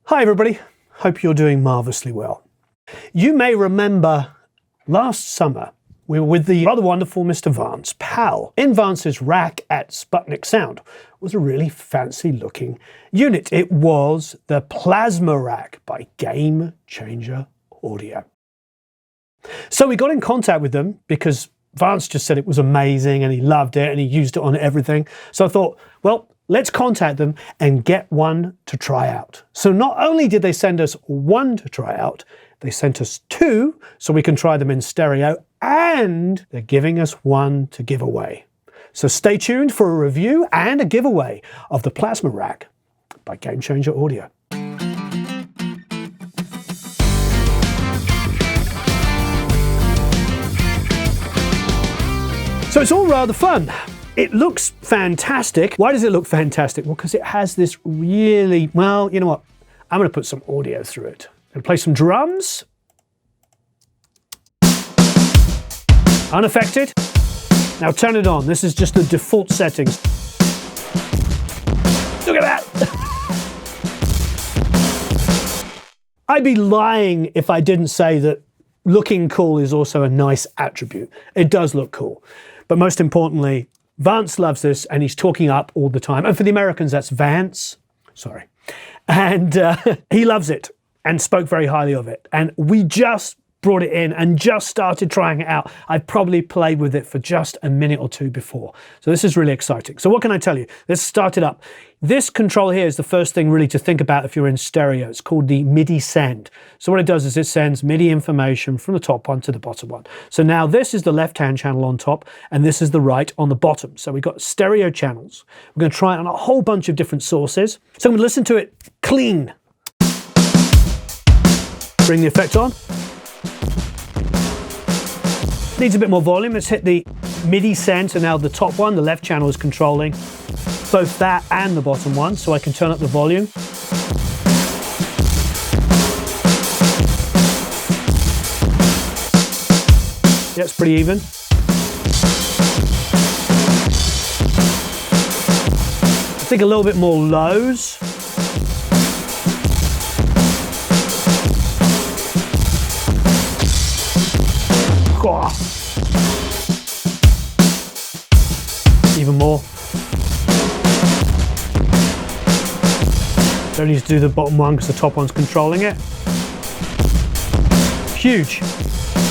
Hi everybody, hope you're doing marvellously well. You may remember last summer we were with the rather wonderful Mr. Vance Powell in Vance's rack at Sputnik Sound. It was a really fancy looking unit. It was the Plasma Rack by GameChanger Audio. So we got in contact with them because Vance just said it was amazing and he loved it and he used it on everything. So I thought, well, let's contact them and get one to try out. So not only did they send us one to try out, they sent us two so we can try them in stereo, and they're giving us one to give away. So stay tuned for a review and a giveaway of the Plasma Rack by GameChanger Audio. So it's all rather fun. It looks fantastic. Why does it look fantastic? Well, because it has this really, well, you know what? I'm going to put some audio through it. I'm going to play some drums. Unaffected. Now turn it on. This is just the default settings. Look at that. I'd be lying if I didn't say that looking cool is also a nice attribute. It does look cool. But most importantly, Vance loves this and he's talking up all the time. And for the Americans, that's Vance. Sorry. And he loves it and spoke very highly of it. And we just brought it in and just started trying it out. I probably played with it for just a minute or two before. So this is really exciting. So what can I tell you? Let's start it up. This control here is the first thing really to think about if you're in stereo. It's called the Midi Send. So what it does is it sends MIDI information from the top one to the bottom one. So now this is the left-hand channel on top and this is the right on the bottom. So we've got stereo channels. We're going to try it on a whole bunch of different sources. So I'm going to listen to it clean. Bring the effect on. Needs a bit more volume. Let's hit the Midi Send. So now the top one, the left channel, is controlling both that and the bottom one. So I can turn up the volume. Yeah, it's pretty even. I think a little bit more lows. Even more. Don't need to do the bottom one because the top one's controlling it. Huge.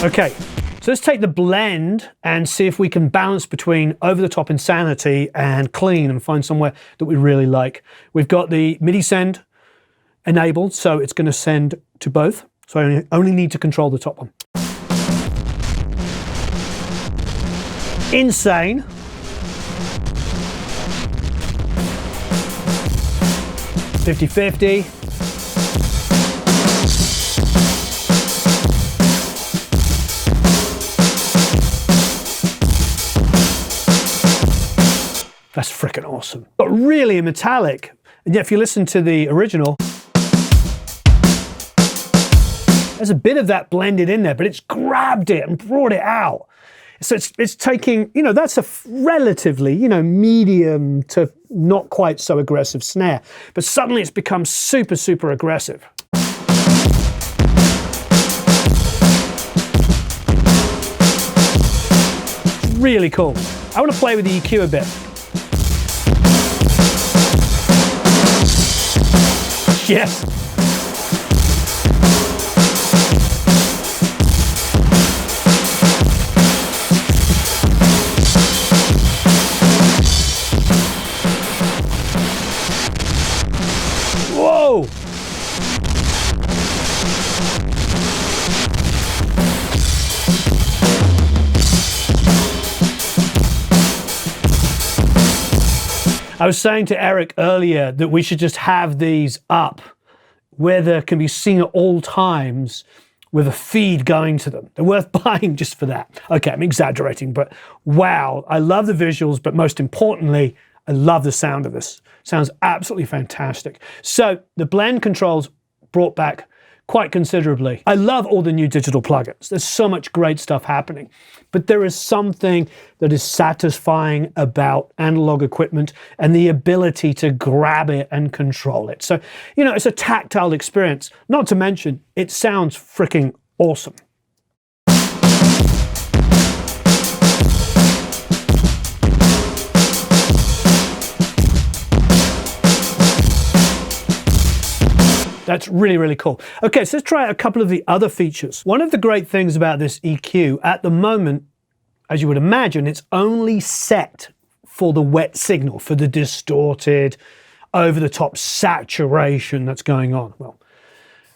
Okay, so let's take the blend and see if we can balance between over-the-top insanity and clean and find somewhere that we really like. We've got the MIDI Send enabled, so it's going to send to both. So I only need to control the top one. Insane. (50-50). That's freaking awesome. But really metallic. And yet if you listen to the original, there's a bit of that blended in there, but it's grabbed it and brought it out. So it's taking, you know, that's a relatively, you know, medium to not quite so aggressive snare, but suddenly it's become super, super aggressive. Really cool. I want to play with the EQ a bit. Yes. Whoa! I was saying to Eric earlier that we should just have these up where they can be seen at all times with a feed going to them. They're worth buying just for that. Okay, I'm exaggerating, but wow, I love the visuals, but most importantly, I love the sound of this. Sounds absolutely fantastic. So the blend controls brought back quite considerably. I love all the new digital plugins. There's so much great stuff happening, but there is something that is satisfying about analog equipment and the ability to grab it and control it. So, you know, it's a tactile experience, not to mention it sounds freaking awesome. That's really, really cool. Okay, so let's try out a couple of the other features. One of the great things about this EQ at the moment, as you would imagine, it's only set for the wet signal, for the distorted, over-the-top saturation that's going on. Well,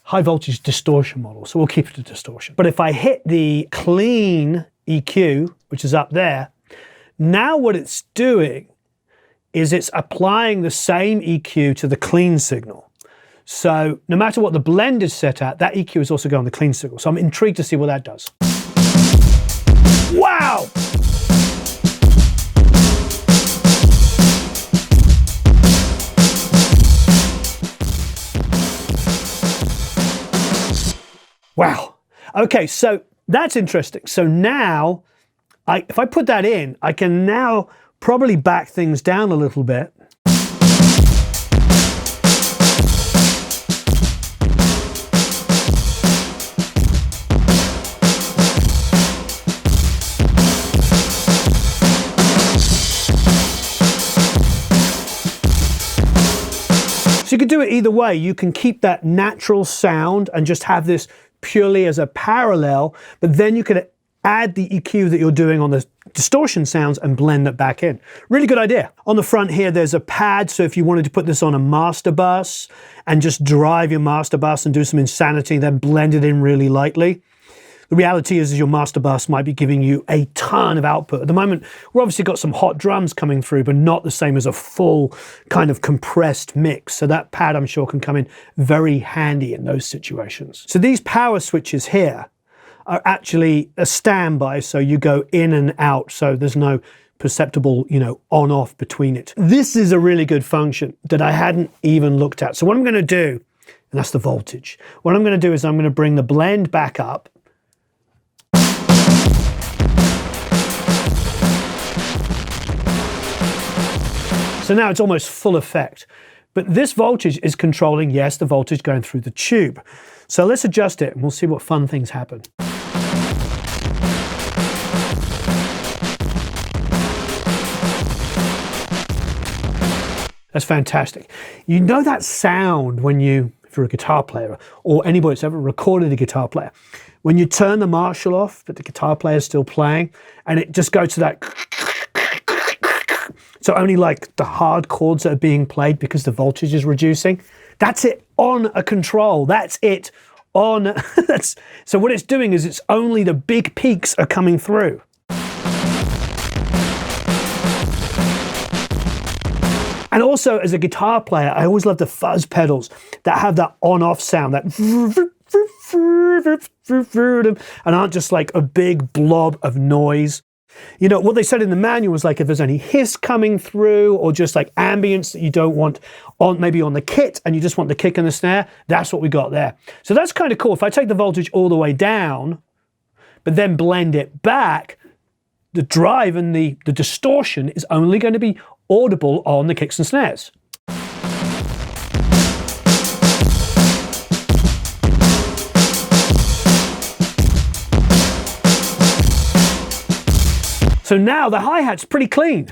high voltage distortion model, so we'll keep it to distortion. But if I hit the clean EQ, which is up there, now what it's doing is it's applying the same EQ to the clean signal. So no matter what the blend is set at, that EQ is also going on the clean signal. So I'm intrigued to see what that does. Wow! Wow. Okay, so that's interesting. So now, if I put that in, I can now probably back things down a little bit. So you could do it either way. You can keep that natural sound and just have this purely as a parallel, but then you could add the EQ that you're doing on the distortion sounds and blend that back in. Really good idea. On the front here, there's a pad. So if you wanted to put this on a master bus and just drive your master bus and do some insanity, then blend it in really lightly. The reality is your master bus might be giving you a ton of output. At the moment, we've obviously got some hot drums coming through, but not the same as a full kind of compressed mix. So that pad, I'm sure, can come in very handy in those situations. So these power switches here are actually a standby, so you go in and out, so there's no perceptible, you know, on-off between it. This is a really good function that I hadn't even looked at. So what I'm going to do, and that's the voltage, what I'm going to do is I'm going to bring the blend back up. So now it's almost full effect. But this voltage is controlling, yes, the voltage going through the tube. So let's adjust it and we'll see what fun things happen. That's fantastic. You know that sound when you, if you're a guitar player or anybody that's ever recorded a guitar player, when you turn the Marshall off, but the guitar player is still playing, and it just goes to that. So only like the hard chords that are being played because the voltage is reducing. That's it on a control. That's it on. So what it's doing is it's only the big peaks are coming through. And also as a guitar player, I always love the fuzz pedals that have that on-off sound, that and aren't just like a big blob of noise. You know, what they said in the manual was like if there's any hiss coming through or just like ambience that you don't want on, maybe on the kit, and you just want the kick and the snare, that's what we got there. So that's kind of cool. If I take the voltage all the way down, but then blend it back, the drive and the distortion is only going to be audible on the kicks and snares. So now the hi-hat's pretty clean.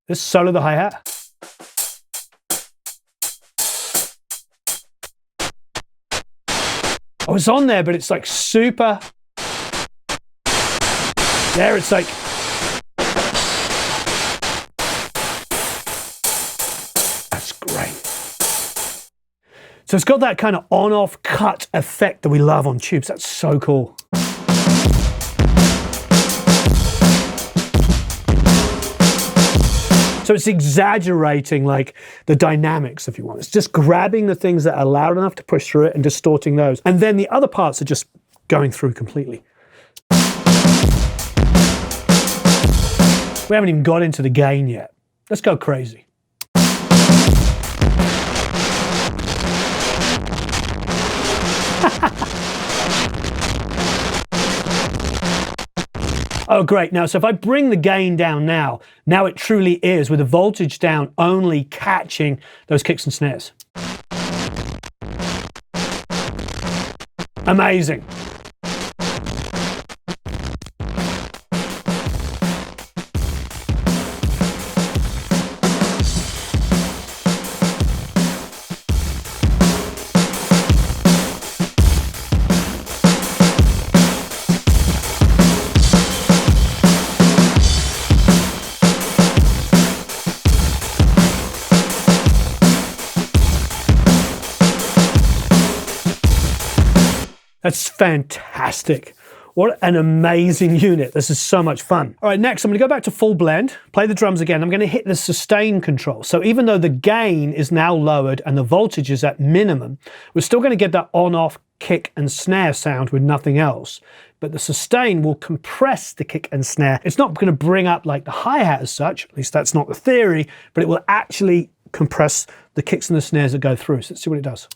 Let's solo the hi-hat. Oh, it's on there, but it's like super. There, it's like. That's great. So it's got that kind of on-off cut effect that we love on tubes. That's so cool. So it's exaggerating like the dynamics, if you want. It's just grabbing the things that are loud enough to push through it and distorting those. And then the other parts are just going through completely. We haven't even got into the gain yet. Let's go crazy. Oh, great. Now, so if I bring the gain down now it truly is, with the voltage down, only catching those kicks and snares. Amazing. That's fantastic. What an amazing unit. This is so much fun. All right, next I'm gonna go back to full blend, play the drums again. I'm gonna hit the sustain control. So even though the gain is now lowered and the voltage is at minimum, we're still gonna get that on-off kick and snare sound with nothing else. But the sustain will compress the kick and snare. It's not gonna bring up like the hi-hat as such, at least that's not the theory, but it will actually compress the kicks and the snares that go through. So let's see what it does.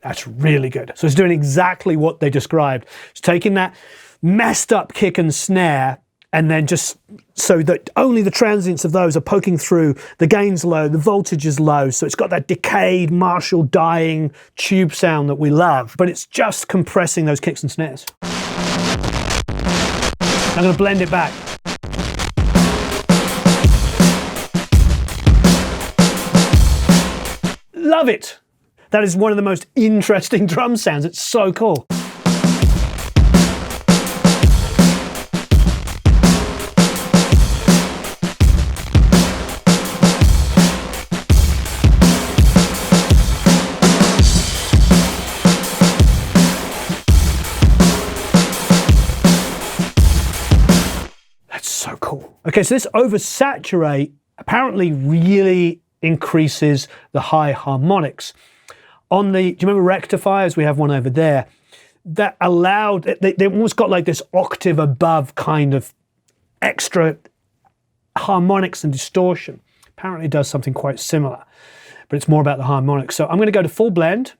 That's really good. So it's doing exactly what they described. It's taking that messed up kick and snare and then just so that only the transients of those are poking through, the gain's low, the voltage is low, so it's got that decayed, Marshall dying tube sound that we love, but it's just compressing those kicks and snares. I'm gonna blend it back. Love it. That is one of the most interesting drum sounds. It's so cool. That's so cool. Okay, so this oversaturate apparently really increases the high harmonics. On the, do you remember rectifiers? We have one over there that allowed, they almost got like this octave above kind of extra harmonics and distortion. Apparently it does something quite similar, but it's more about the harmonics. So I'm going to go to full blend.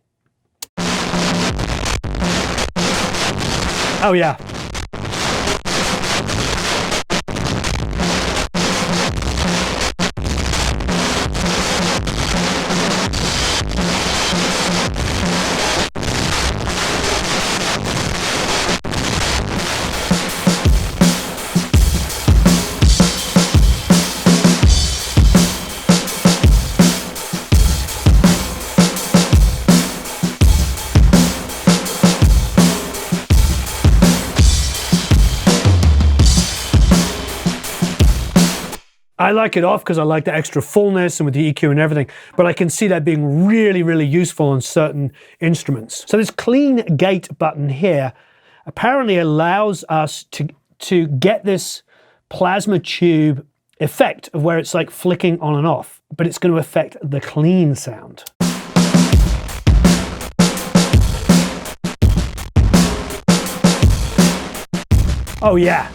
Oh yeah. I like it off because I like the extra fullness and with the EQ and everything, but I can see that being really, really useful on certain instruments. So this clean gate button here apparently allows us to get this plasma tube effect of where it's like flicking on and off, but it's going to affect the clean sound. Oh yeah.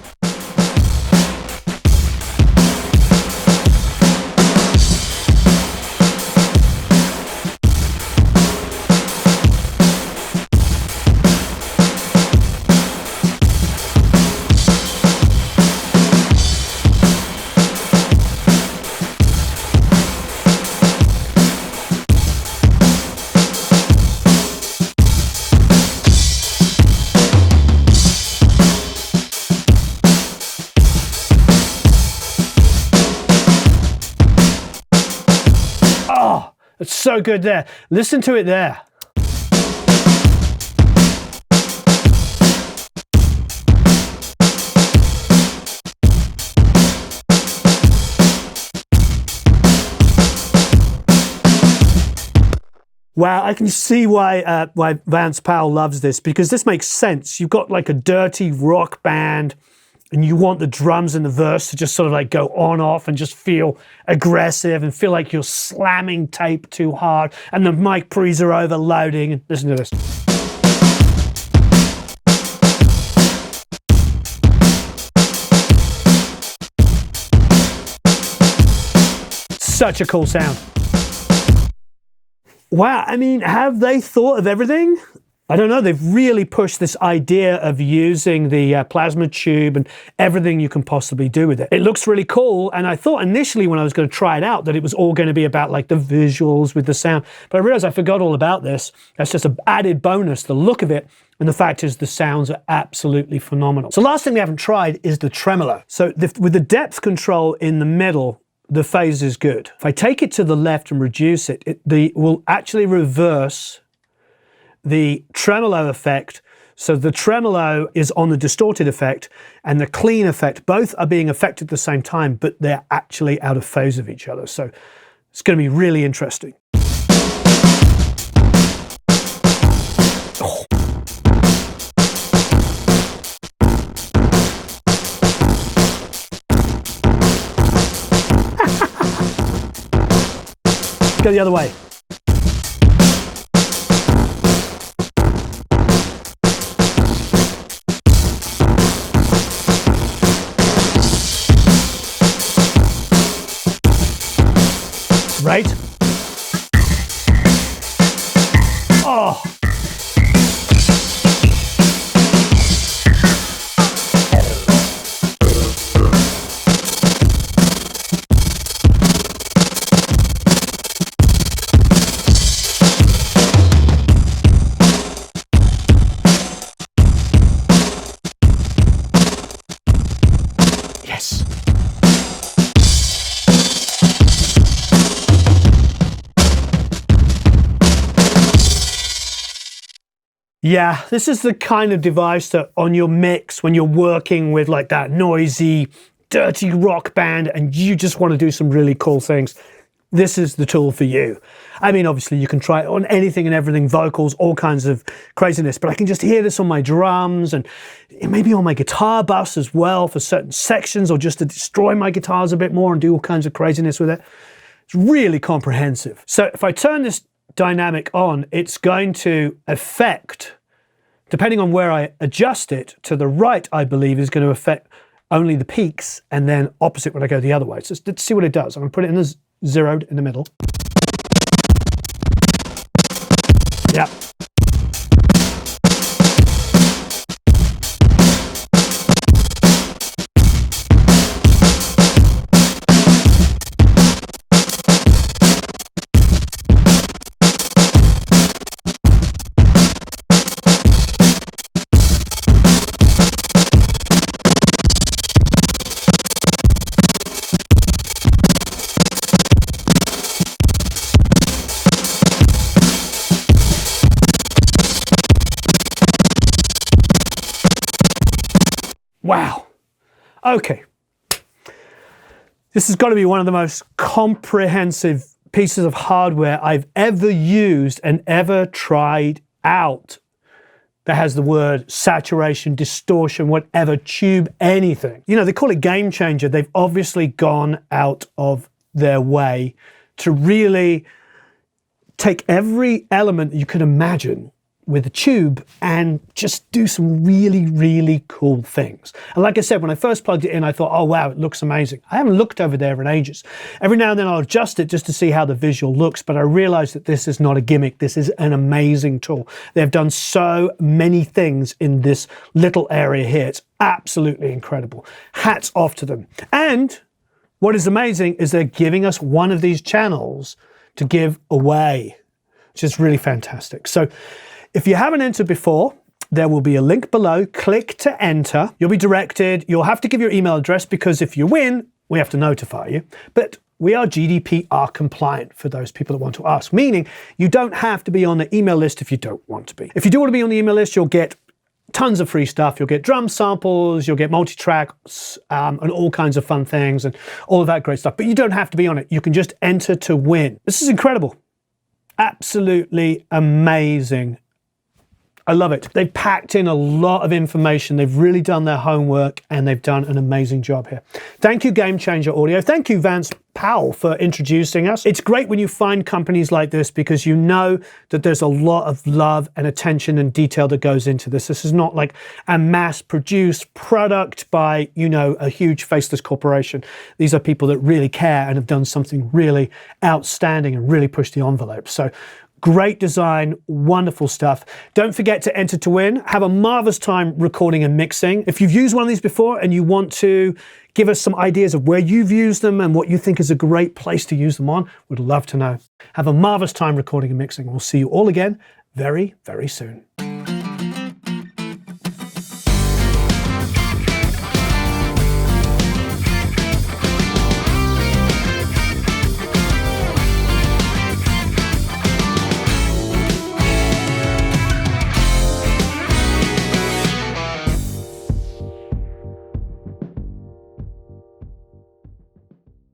It's so good there. Listen to it there. Wow, I can see why Vance Powell loves this, because this makes sense. You've got like a dirty rock band and you want the drums and the verse to just sort of like go on off and just feel aggressive and feel like you're slamming tape too hard and the mic pre's are overloading. Listen to this. Such a cool sound. Wow, I mean, have they thought of everything? I don't know, they've really pushed this idea of using the plasma tube and everything you can possibly do with it. It looks really cool, and I thought initially when I was going to try it out that it was all going to be about like the visuals with the sound, but I realized I forgot all about this. That's just an added bonus, the look of it, and the fact is the sounds are absolutely phenomenal. So last thing we haven't tried is the tremolo. So with the depth control in the middle, the phase is good. If I take it to the left and reduce it, it will actually reverse the tremolo effect. So the tremolo is on the distorted effect and the clean effect. Both are being affected at the same time, but they're actually out of phase of each other. So it's going to be really interesting. Oh. Go the other way. Right? Oh. Yes. Yeah, this is the kind of device that on your mix, when you're working with like that noisy, dirty rock band and you just want to do some really cool things, this is the tool for you. I mean, obviously you can try it on anything and everything, vocals, all kinds of craziness, but I can just hear this on my drums and maybe on my guitar bus as well for certain sections, or just to destroy my guitars a bit more and do all kinds of craziness with it. It's really comprehensive. So if I turn this dynamic on, it's going to affect, depending on where I adjust it, to the right, I believe, is going to affect only the peaks, and then opposite when I go the other way. So let's see what it does. I'm going to put it in the zeroed in the middle. Yeah. Wow. Okay. This has got to be one of the most comprehensive pieces of hardware I've ever used and ever tried out that has the word saturation, distortion, whatever, tube, anything. You know, they call it GameChanger. They've obviously gone out of their way to really take every element that you could imagine with a tube and just do some really, really cool things. And like I said, when I first plugged it in, I thought, oh wow, it looks amazing. I haven't looked over there in ages. Every now and then I'll adjust it just to see how the visual looks, but I realized that this is not a gimmick. This is an amazing tool. They've done so many things in this little area here. It's absolutely incredible. Hats off to them. And what is amazing is they're giving us one of these channels to give away, which is really fantastic. So if you haven't entered before, there will be a link below. Click to enter. You'll be directed. You'll have to give your email address because if you win, we have to notify you. But we are GDPR compliant for those people that want to ask, meaning you don't have to be on the email list if you don't want to be. If you do want to be on the email list, you'll get tons of free stuff. You'll get drum samples, you'll get multi-tracks, and all kinds of fun things and all of that great stuff. But you don't have to be on it. You can just enter to win. This is incredible. Absolutely amazing. I love it. They've packed in a lot of information. They've really done their homework and they've done an amazing job here. Thank you, GameChanger Audio. Thank you, Vance Powell, for introducing us. It's great when you find companies like this because you know that there's a lot of love and attention and detail that goes into this. This is not like a mass-produced product by, you know, a huge faceless corporation. These are people that really care and have done something really outstanding and really pushed the envelope. So great design, wonderful stuff. Don't forget to enter to win. Have a marvelous time recording and mixing. If you've used one of these before and you want to give us some ideas of where you've used them and what you think is a great place to use them on, we'd love to know. Have a marvelous time recording and mixing. We'll see you all again very, very soon.